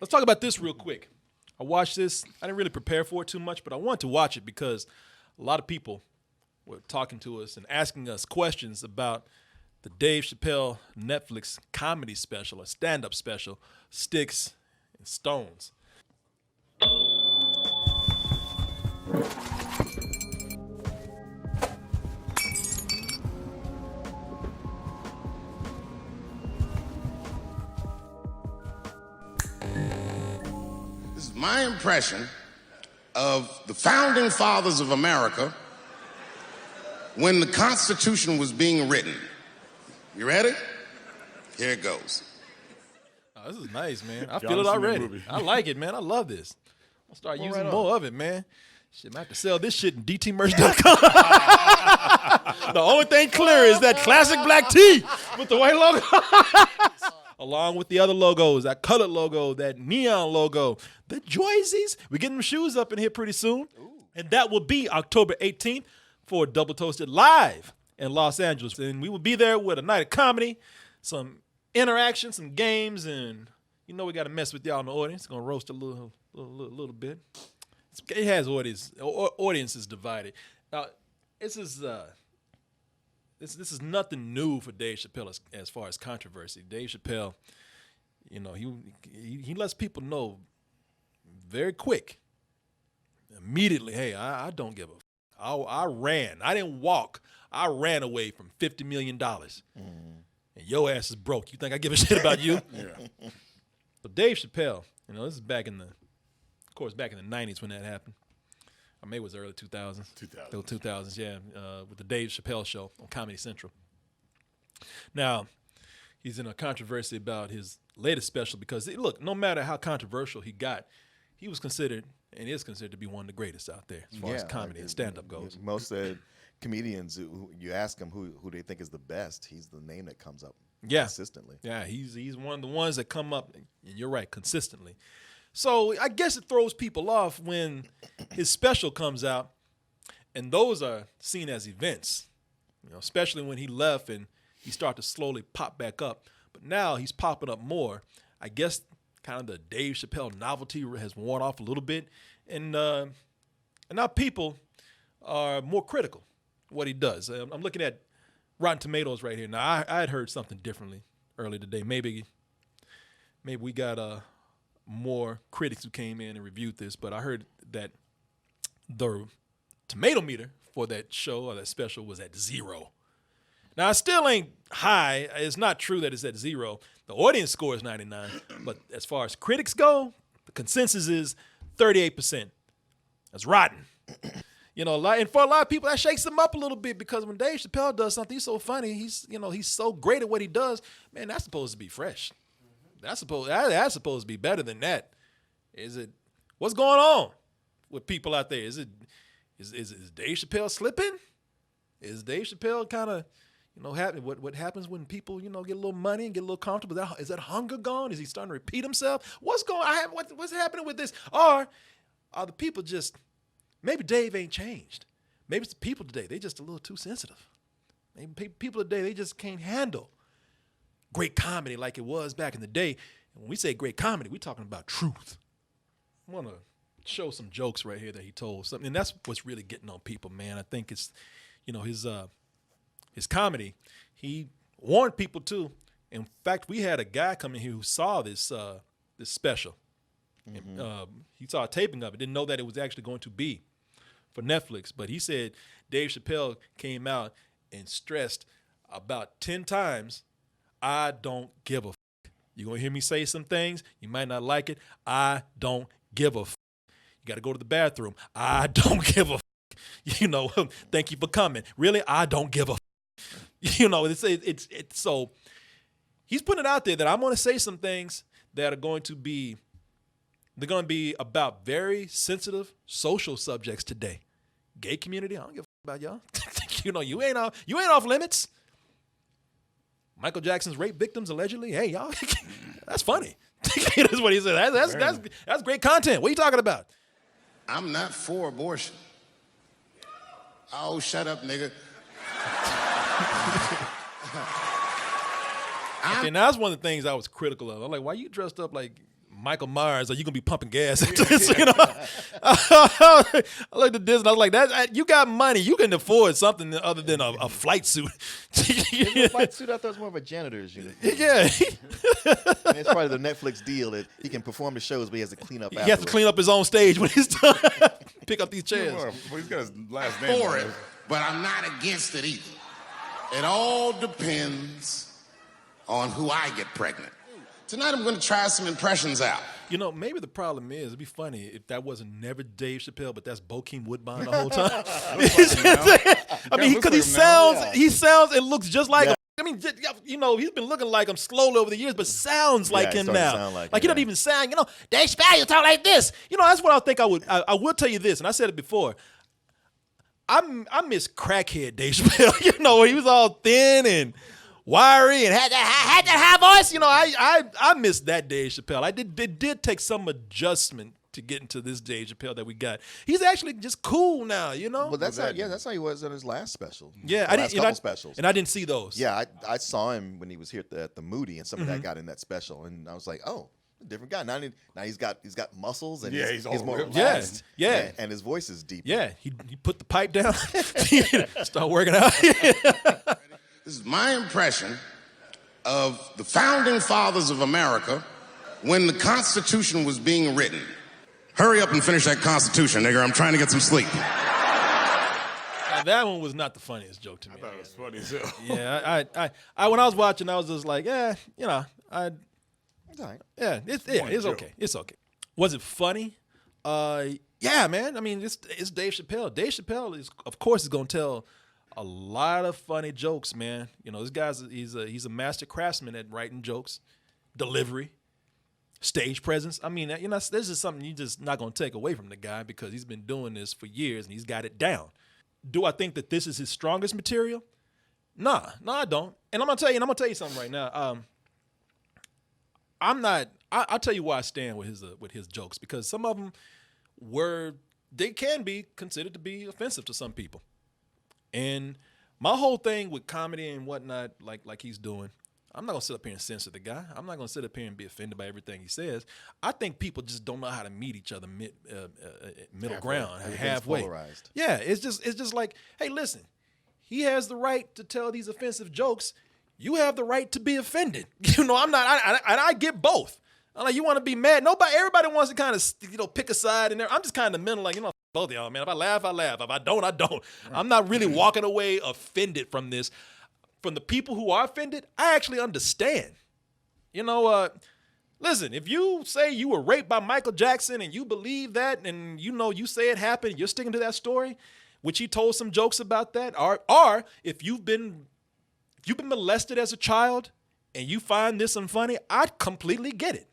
Let's talk about this real quick. I watched this. I didn't really prepare for it too much, but I wanted to watch it because a lot of people were talking to us and asking us questions about the Dave Chappelle Netflix comedy special, a stand-up special, Sticks and Stones. This is my impression of the founding fathers of America when the Constitution was being written. You ready? Here it goes. Oh, this is nice, man. I feel it already. I like it, man. I love this. I'll start using more of it, man. Shit, I have to sell this shit in dtmerch.com. The only thing clear is that classic black tee with the white logo. Along with the other logos, that colored logo, that neon logo, the Joysies. We're getting them shoes up in here pretty soon. Ooh. And that will be October 18th for Double Toasted live in Los Angeles. And we will be there with a night of comedy, some interaction, some games, and you know we got to mess with y'all in the audience. Going to roast a little bit. It has audience. Audience is divided. Now, this is nothing new for Dave Chappelle as far as controversy. Dave Chappelle, you know, he lets people know very quick, immediately, hey, I don't give a f. I ran. I didn't walk. I ran away from $50 million. Mm-hmm. And your ass is broke. You think I give a shit about you? Yeah. But Dave Chappelle, you know, this is back in the 90s when that happened. Or maybe it was early 2000s. 2000s, yeah, with the Dave Chappelle Show on Comedy Central. Now, he's in a controversy about his latest special because, look, no matter how controversial he got, he was considered and is considered to be one of the greatest out there as far as comedy and stand-up goes. Most comedians, you ask them who they think is the best, he's the name that comes up consistently. Yeah, he's one of the ones that come up, and you're right, consistently. So I guess it throws people off when his special comes out, and those are seen as events, you know, especially when he left and he started to slowly pop back up. But now he's popping up more. I guess kind of the Dave Chappelle novelty has worn off a little bit, and now people are more critical of what he does. I'm looking at Rotten Tomatoes right here. Now I had heard something differently earlier today. Maybe we got more critics who came in and reviewed this, but I heard that the tomato meter for that show or that special was at 0. Now, it still ain't high. It's not true that it's at 0. The audience score is 99, but as far as critics go, the consensus is 38%. That's rotten. You know, and for a lot of people, that shakes them up a little bit because when Dave Chappelle does something, he's so funny. He's so great at what he does. Man, that's supposed to be fresh. That's supposed to be better than that. Is it? What's going on with people out there? Is Dave Chappelle slipping? Is Dave Chappelle kind of, you know, what happens when people, you know, get a little money and get a little comfortable? Is that hunger gone? Is he starting to repeat himself? What's happening with this? Or are the people just, maybe Dave ain't changed. Maybe it's the people today. They just a little too sensitive. Maybe people today, they just can't handle great comedy like it was back in the day. And when we say great comedy, we're talking about truth. I want to show some jokes right here that he told something, and that's what's really getting on people, man. I think it's, you know, his comedy. He warned people too. In fact, we had a guy come in here who saw this special. Mm-hmm. And, he saw a taping of it. Didn't know that it was actually going to be for Netflix, but he said Dave Chappelle came out and stressed about 10 times, I don't give a f. You're going to hear me say some things. You might not like it. I don't give a f. You got to go to the bathroom. I don't give a f. You know, thank you for coming. Really? I don't give a f. You know, it's so he's putting it out there that I'm going to say some things that are going to be, they're going to be about very sensitive social subjects today. Gay community, I don't give a f about y'all. You know, you ain't off limits. Michael Jackson's rape victims allegedly. Hey, y'all, that's funny. That's what he said. That's great content. What are you talking about? I'm not for abortion. Oh, shut up, nigga. Okay, now that's one of the things I was critical of. I'm like, why you dressed up like Michael Myers, or you gonna be pumping gas into this, you know. I looked at this and I was like, "That you got money, you can afford something other than a flight suit." A flight suit, I thought it was more of a janitor's uniform. Yeah, And it's part of the Netflix deal that he can perform the shows, but he has to clean up. He has to clean up his own stage when he's done. Pick up these chairs. Well, he's got his last name For on it, but I'm not against it either. It all depends on who I get pregnant. Tonight I'm going to try some impressions out. You know, maybe the problem is, it'd be funny if that wasn't never Dave Chappelle, but that's Bokeem Woodbine the whole time. I mean, because he sounds and looks just like him. I mean, you know, he's been looking like him slowly over the years, but sounds like him now. Like he don't even sound, you know, Dave Chappelle, you talk like this. You know, that's what I think I will tell you this, and I said it before. I miss crackhead Dave Chappelle. You know, he was all thin and wiry and had that high voice. You know, I miss that Dave Chappelle. It did take some adjustment to get into this Dave Chappelle that we got. He's actually just cool now, you know. Well, that's how he was in his last special. Yeah, couple specials. And I didn't see those. Yeah, I saw him when he was here at the Moody, and some of that got in that special, and I was like, oh, different guy. Now he's got muscles, and he's more relaxed. Yeah. And his voice is deep. Yeah, he put the pipe down, start working out. This is my impression of the founding fathers of America when the Constitution was being written. Hurry up and finish that Constitution, nigger. I'm trying to get some sleep. Now, that one was not the funniest joke to me. I thought it was funny as hell. Yeah, I when I was watching, I was just like, yeah, you know, It's all right. yeah, it's okay. It's okay. Was it funny? Yeah, man. I mean, it's Dave Chappelle. Dave Chappelle is, of course, is gonna tell a lot of funny jokes, man. You know, this guy's he's a master craftsman at writing jokes, delivery, stage presence. I mean, you know, this is something you're just not gonna take away from the guy because he's been doing this for years and he's got it down. Do I think that this is his strongest material? Nah, I don't. And I'm gonna tell you something right now. I'll tell you where I stand with his jokes, because some of them they can be considered to be offensive to some people. And my whole thing with comedy and whatnot, like he's doing, I'm not gonna sit up here and censor the guy. I'm not gonna sit up here and be offended by everything he says. I think people just don't know how to meet each other middle ground, halfway. Polarized. Yeah, it's just like, hey, listen, he has the right to tell these offensive jokes. You have the right to be offended. You know, I'm not. I get both. I'm like, you want to be mad? Everybody wants to kind of, pick a side in there. I'm just kind of mental, like, you know, both of y'all, man. If I laugh, I laugh. If I don't, I don't. I'm not really walking away offended from this. From the people who are offended, I actually understand. You know, listen, if you say you were raped by Michael Jackson and you believe that, and you know you say it happened, you're sticking to that story, which he told some jokes about that, or if you've been molested as a child and you find this unfunny, I completely get it.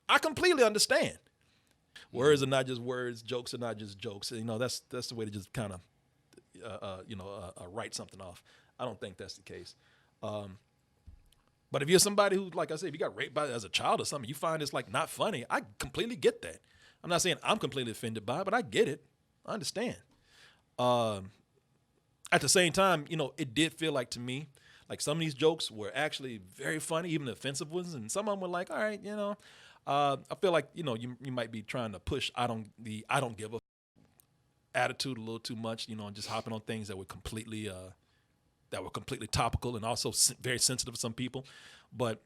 I completely understand. Words are not just words. Jokes are not just jokes. You know, that's the way to just kind of, write something off. I don't think that's the case. But if you're somebody who, like I said, if you got raped as a child or something, you find it's like not funny, I completely get that. I'm not saying I'm completely offended by it, but I get it. I understand. At the same time, you know, it did feel like to me, like some of these jokes were actually very funny, even the offensive ones, and some of them were like, all right, you know, I feel like, you know, you might be trying to push I don't give a attitude a little too much, you know, and just hopping on things that were completely topical and also very sensitive to some people. But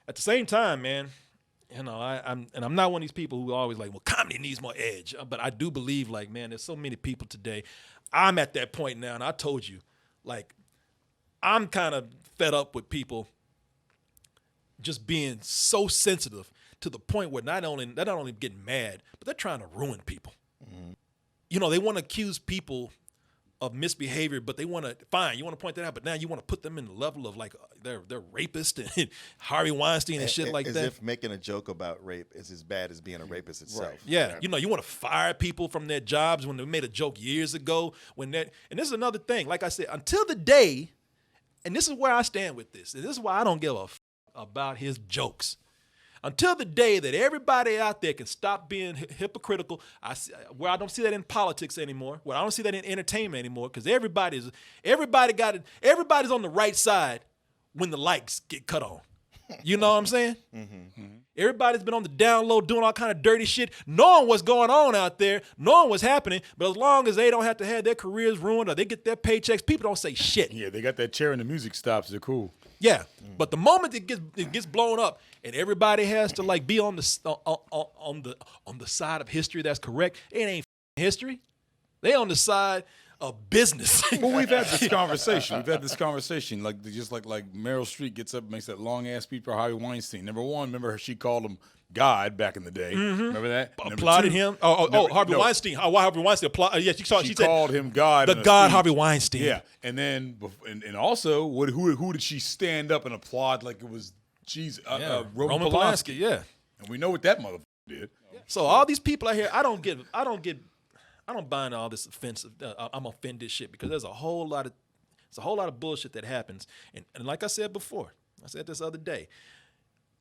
at the same time, man, you know, I'm not one of these people who always like, well, comedy needs more edge. But I do believe, like, man, there's so many people today. I'm at that point now, and I told you, like, I'm kind of fed up with people just being so sensitive to the point where they're not only getting mad, but they're trying to ruin people. Mm-hmm. You know, they want to accuse people of misbehavior, but you want to point that out, but now you want to put them in the level of like they're rapists and Harvey Weinstein and shit like that. As if making a joke about rape is as bad as being a rapist itself. Right. Yeah, you know, you want to fire people from their jobs when they made a joke years ago. And this is another thing. Like I said, until the day, and this is where I stand with this, and this is why I don't give a about his jokes. Until the day that everybody out there can stop being hypocritical, where I don't see that in politics anymore, where I don't see that in entertainment anymore, because everybody's on the right side when the lights get cut on. You know what I'm saying? Everybody's been on the down low doing all kind of dirty shit, knowing what's going on out there, knowing what's happening. But as long as they don't have to have their careers ruined or they get their paychecks, people don't say shit. Yeah, they got that chair and the music stops. They're cool. Yeah, but the moment it gets blown up and everybody has to like be on the side of history that's correct, it ain't history. They on the side of business. Well, we've had this conversation. Like Meryl Streep gets up and makes that long ass speech for Harvey Weinstein. Number one, remember she called him God back in the day. Remember that? Applauded him. Harvey Weinstein. Harvey Weinstein applauded. Yeah, she called him God. The God Harvey Weinstein. Yeah, and then and also, who did she stand up and applaud like it was Jesus? Roman Polanski. Yeah, and we know what that motherfucker did. So all these people out here, I don't buy into all this offensive. I'm offended shit because there's a whole lot of bullshit that happens. And like I said before, I said this other day,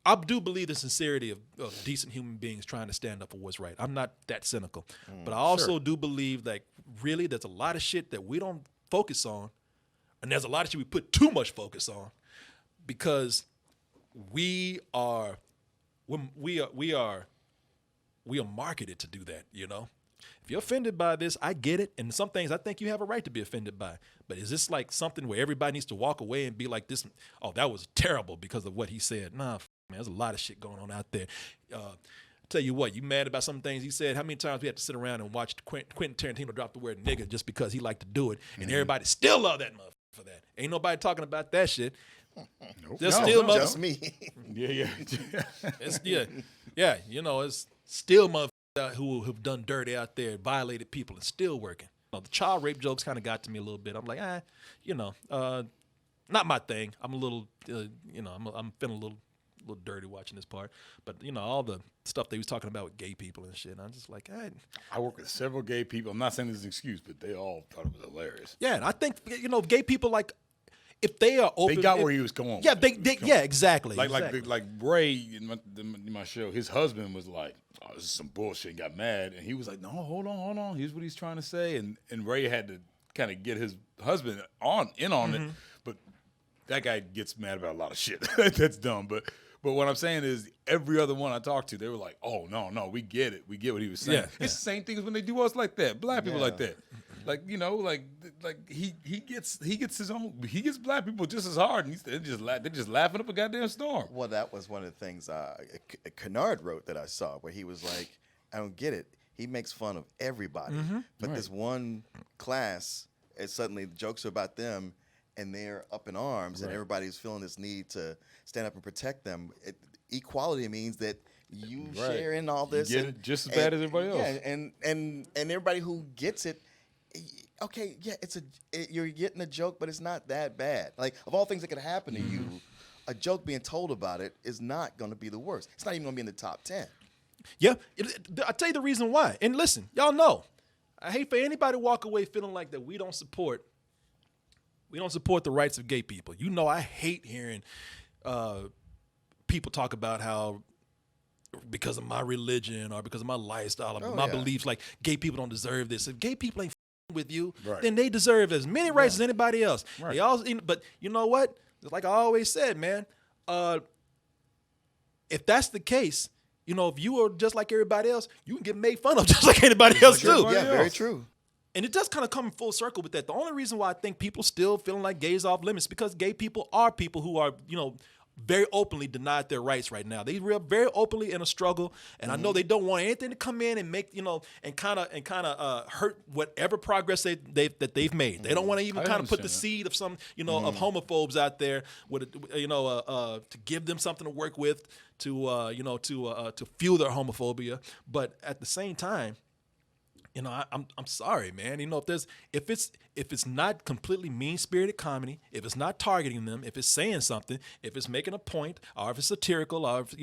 I do believe the sincerity of decent human beings trying to stand up for what's right. I'm not that cynical, but I also do believe that really there's a lot of shit that we don't focus on, and there's a lot of shit we put too much focus on because we are marketed to do that, you know. If you're offended by this, I get it. And some things I think you have a right to be offended by. But is this like something where everybody needs to walk away and be like this, oh, that was terrible because of what he said? Nah, man, there's a lot of shit going on out there. Tell you what, you mad about some things he said? How many times we had to sit around and watch Quentin Tarantino drop the word nigga just because he liked to do it, and everybody still love that motherfucker for that. Ain't nobody talking about that shit. Nope. Just me. Yeah. Yeah, you know, it's still motherfuckers who have done dirty out there, violated people, and still working. You know, the child rape jokes kind of got to me a little bit. I'm like, not my thing. I'm a little, I'm feeling a little dirty watching this part. But all the stuff they was talking about with gay people and shit, I'm just like, I work with several gay people. I'm not saying this is an excuse, but they all thought it was hilarious. Yeah, and I think gay people, like, if they are open, they got where he was going. Yeah, exactly. Like Ray in my show, his husband was like, "Oh, this is some bullshit," and got mad, and he was like, "No, hold on. Here's what he's trying to say," and Ray had to kind of get his husband in on it, but that guy gets mad about a lot of shit. That's dumb, but what I'm saying is every other one I talked to, they were like, "Oh no, we get it. We get what he was saying." Yeah. It's the same thing as when they do us like that, black people like that. Like he gets his own. He gets black people just as hard, and they're just laughing up a goddamn storm. Well, that was one of the things Kennard wrote that I saw, where he was like, "I don't get it. He makes fun of everybody, but this one class, suddenly the jokes are about them, and they're up in arms, and everybody's feeling this need to stand up and protect them. Equality means that." You share in all this, you get it just as bad as everybody else. Yeah, and everybody who gets it. Okay, yeah, you're getting a joke, but it's not that bad. Like, of all things that could happen to you, a joke being told about it is not going to be the worst. It's not even going to be in the top 10. Yeah, I'll tell you the reason why. And listen, y'all know, I hate for anybody to walk away feeling like that we don't support the rights of gay people. You know, I hate hearing people talk about how because of my religion or because of my lifestyle or my beliefs, like gay people don't deserve this. If gay people ain't with you, then they deserve as many rights as anybody else. Right. But you know what? Like I always said, man, if that's the case, if you are just like everybody else, you can get made fun of just like anybody else too. Yeah, very true. And it does kind of come full circle with that. The only reason why I think people still feeling like gays off limits is because gay people are people who are, very openly denied their rights right now. They are very openly in a struggle, and I know they don't want anything to come in and make and kind of hurt whatever progress they've made. They don't want to even kind of put the seed of some of homophobes out there with to give them something to work with to fuel their homophobia. But at the same time, I'm sorry, man. If it's not completely mean-spirited comedy, if it's not targeting them, if it's saying something, if it's making a point, or if it's satirical, or if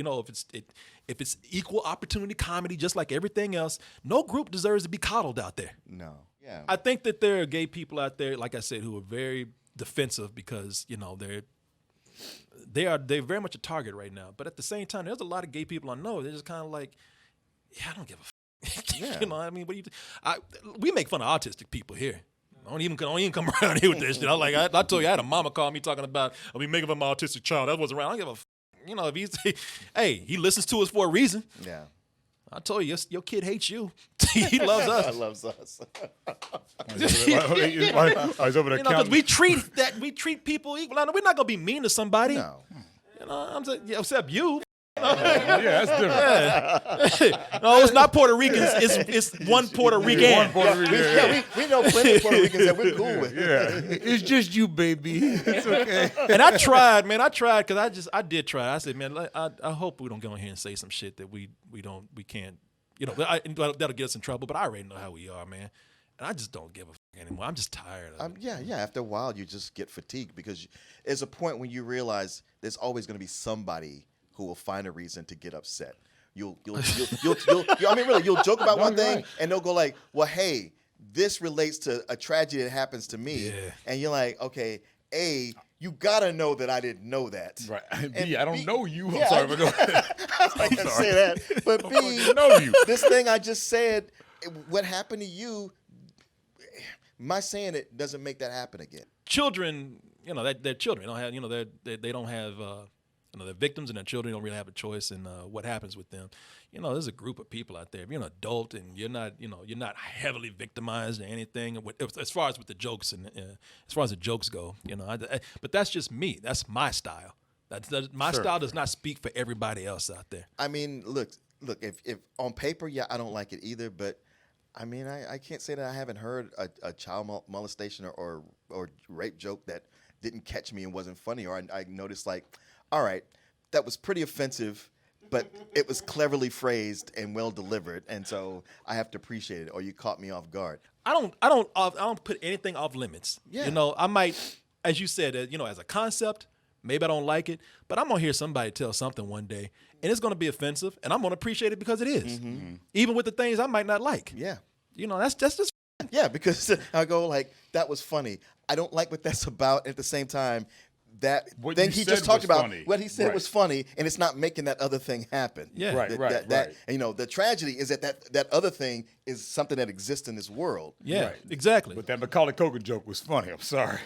it's equal opportunity comedy, just like everything else, no group deserves to be coddled out there. No. Yeah. I think that there are gay people out there, like I said, who are very defensive because they're very much a target right now. But at the same time, there's a lot of gay people I know. They're just kind of like, I don't give a. Yeah. What do you? We make fun of autistic people here. Don't even come around here with this shit. I told you I had a mama call me talking about making fun of my autistic child. That wasn't around. I don't give a. You know, if he's, hey, he listens to us for a reason. Yeah. I told you, your kid hates you. He loves I us. loves us. He's over there Because we treat people equal. We're not gonna be mean to somebody. No. You know, I'm saying, except you. Yeah, that's different. No, it's not Puerto Ricans. It's one Puerto Rican. One Puerto Rican. Yeah, we know plenty of Puerto Ricans that we're cool with. Yeah, it's just you, baby. It's okay. And I tried, man. Because I did try. I said, man, I hope we don't go in here and say some shit that we can't. You know, that'll get us in trouble. But I already know how we are, man. And I just don't give a fuck anymore. I'm just tired of it. Yeah. After a while, you just get fatigued because there's a point when you realize there's always going to be somebody who will find a reason to get upset. You'll I mean, really, you'll joke about one thing, right. and they'll go like, well, hey, this relates to a tragedy that happens to me. Yeah. And you're like, okay, A, you got to know that I didn't know that. Right. And B, I don't B, know you. yeah, I'm sorry, but go ahead. I can say that. But B, I know you. this thing I just said, what happened to you, my saying it doesn't make that happen again. Children, you know, they're children. They don't have, you know, they don't have, you know, they're victims, and their children don't really have a choice in what happens with them. You know, there's a group of people out there. If you're an adult and you're not heavily victimized or anything, as far as with the jokes and as far as the jokes go, you know. But that's just me. That's my style. My style does not speak for everybody else out there. I mean, look. If on paper, yeah, I don't like it either. But I mean, I can't say that I haven't heard a child molestation or rape joke that didn't catch me and wasn't funny, or I noticed like, all right, that was pretty offensive, but it was cleverly phrased and well delivered, and so I have to appreciate it. Or you caught me off guard. I don't put anything off limits. Yeah. You know, I might, as you said, you know, as a concept, maybe I don't like it, but I'm gonna hear somebody tell something one day, and it's gonna be offensive, and I'm gonna appreciate it because it is. Mm-hmm. Even with the things I might not like. Yeah. You know, that's just. Yeah, because I go like, that was funny. I don't like what that's about. At the same time, that What then you he said just talked was about funny. what he said Right. was funny, and it's not making that other thing happen. Yeah. Right, right. And, you know, the tragedy is that other thing is something that exists in this world. Yeah, Right. exactly. But that Macaulay Culkin joke was funny. I'm sorry.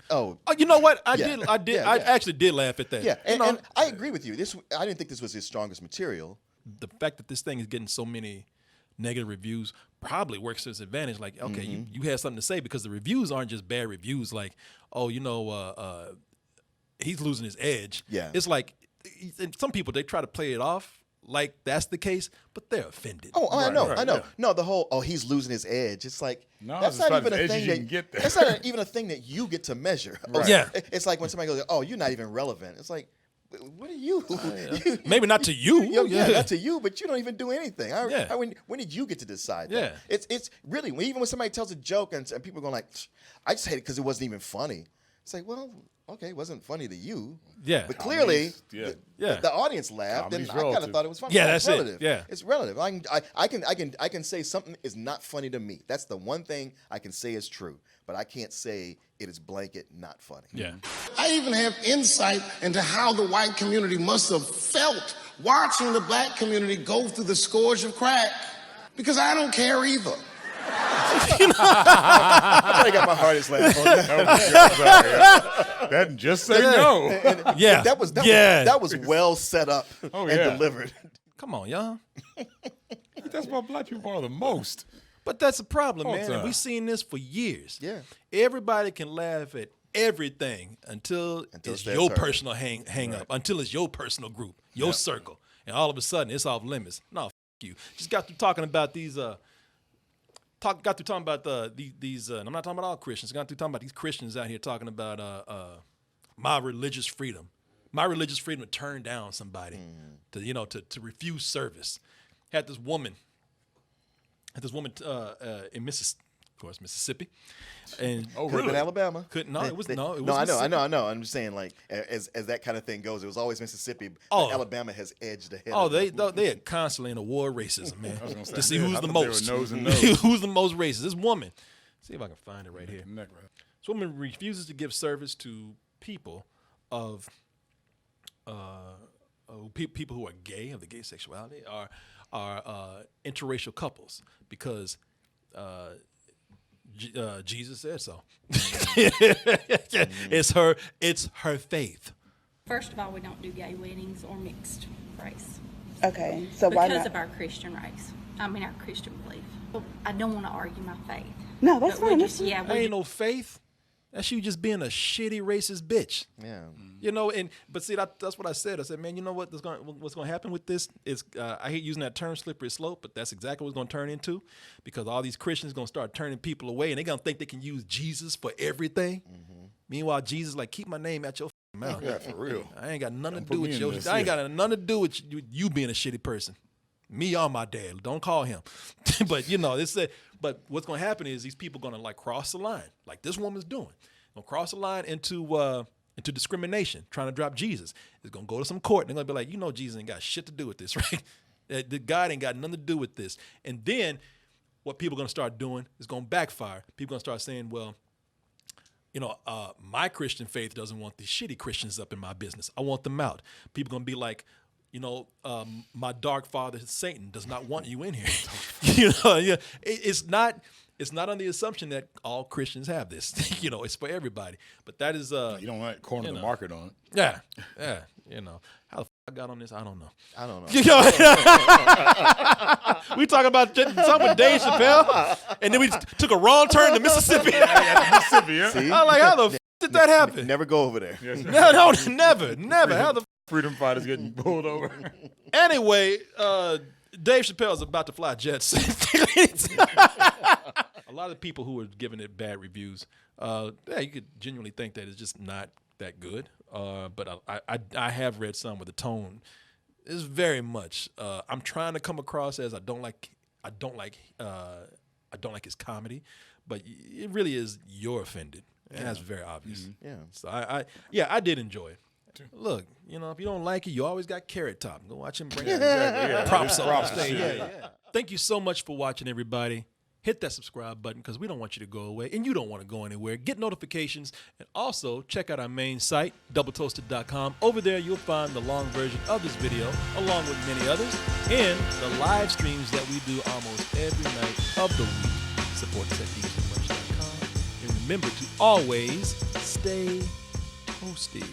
Oh, You know what? I Yeah. did. Yeah, I yeah. actually did laugh at that. yeah, You know, and I agree with you. I didn't think this was his strongest material. the fact that this thing is getting so many negative reviews probably works to his advantage. Like, okay, you had something to say, because the reviews aren't just bad reviews. Like, oh, you know, he's losing his edge. Yeah. It's like, and some people, they try to play it off like that's the case, but they're offended. Oh, I Right, know, right, I know. yeah. No, the whole he's losing his edge. It's like No, that's it's not about even as a edgy thing as you can get there. that's not even a thing that you get to measure. Right. Yeah. It's like when somebody goes, "Oh, you're not even relevant." It's like, what are you? Maybe not to you. Yeah, not to you, but you don't even do anything. Yeah. When did you get to decide Yeah. that? It's really, even when somebody tells a joke and people are going like, I just hate it because it wasn't even funny. It's like, well, okay, it wasn't funny to you. Yeah. But clearly, yeah. the audience laughed, and Comedy's I kind of relative. thought it was funny. Yeah, It's that's it. relative. Yeah. It's relative. I can say something is not funny to me. That's the one thing I can say is true. But I can't say it is blanket not funny. Yeah. I even have insight into how the white community must have felt watching the black community go through the scourge of crack, because I don't care either. I probably got my hardest laugh on that. That just say no. Yeah. That was Yeah. that was well set up Oh, and yeah. delivered. Come on, y'all. That's what black people are the most. But that's a problem, All man. time. And we've seen this for years. Yeah. Everybody can laugh at everything until Until it's it's their your turn. personal hang up, until it's your personal group, your circle. And all of a sudden it's off limits. No, you. Just got through talking about these and I'm not talking about all Christians. Got through talking about these Christians out here talking about my religious freedom. My religious freedom to turn down somebody, to refuse service. Had this woman in Mississippi, and Oh, Could have been really? Alabama. it was No, I know. I'm just saying, like, as that kind of thing goes, it was always Mississippi. But Oh. Alabama has edged ahead. Oh, of they them. are constantly in a war of racism, man. was gonna say, To see yeah, who's I the thought they were most. nose and nose. Who's the most racist? This woman. See if I can find it right here. Neck, right? This woman refuses to give service to people of people who are gay, of the gay sexuality, are interracial couples, because Jesus said so. It's her faith. First of all, we don't do gay weddings or mixed race. Okay, so why Because not? of our Christian race. I mean, our Christian belief. I don't want to argue my faith. No, that's But we fine. just, That's yeah, That we ain't no faith. That's you just being a shitty racist bitch. Yeah. You know, but see, that's what I said. I said, man, you know what's going to happen with this is I hate using that term slippery slope, but that's exactly what it's going to turn into, because all these Christians going to start turning people away, and they're going to think they can use Jesus for everything. Meanwhile, Jesus like, keep my name out your mouth. Yeah, for real. I ain't got nothing to Don't do put with me in your. this, I ain't yeah. got nothing to do with you being a shitty person. Me or my dad. Don't call him. But you know, but what's going to happen is these people going to like cross the line, like this woman's doing. Gonna cross the line into discrimination, trying to drop Jesus. It's gonna go to some court, and they're gonna be like, you know, Jesus ain't got shit to do with this, right? The God ain't got nothing to do with this. And then what people are gonna start doing is gonna backfire. People are gonna start saying, well, you know, my Christian faith doesn't want these shitty Christians up in my business. I want them out. People are gonna be like, you know, my dark father Satan does not want you in here. You know, yeah, it's not on the assumption that all Christians have this. You know, it's for everybody. But that is You don't want to corner the market on it. yeah. You know, how the I got on this, I don't know. I don't know. You know, we talking about something with Dave Chappelle, and then we took a wrong turn to Mississippi. Mississippi, yeah. See? I'm like, how the did that happen? Never go over there. No, never. How the Freedom fighters getting pulled over. Anyway, Dave Chappelle's about to fly jets. A lot of people who are giving it bad reviews, you could genuinely think that it's just not that good. But I have read some where the tone is very much. I'm trying to come across as I don't like his comedy, but it really is you're offended, and that's very obvious. Yeah. So I did enjoy it. Look, you know, if you don't like it, you always got Carrot Top. Go watch him bring props on stage. Yeah. Thank you so much for watching, everybody. Hit that subscribe button because we don't want you to go away, and you don't want to go anywhere. Get notifications, and also check out our main site, doubletoasted.com. Over there, you'll find the long version of this video, along with many others, and the live streams that we do almost every night of the week. Support us at djmuch.com. And remember to always stay toasty.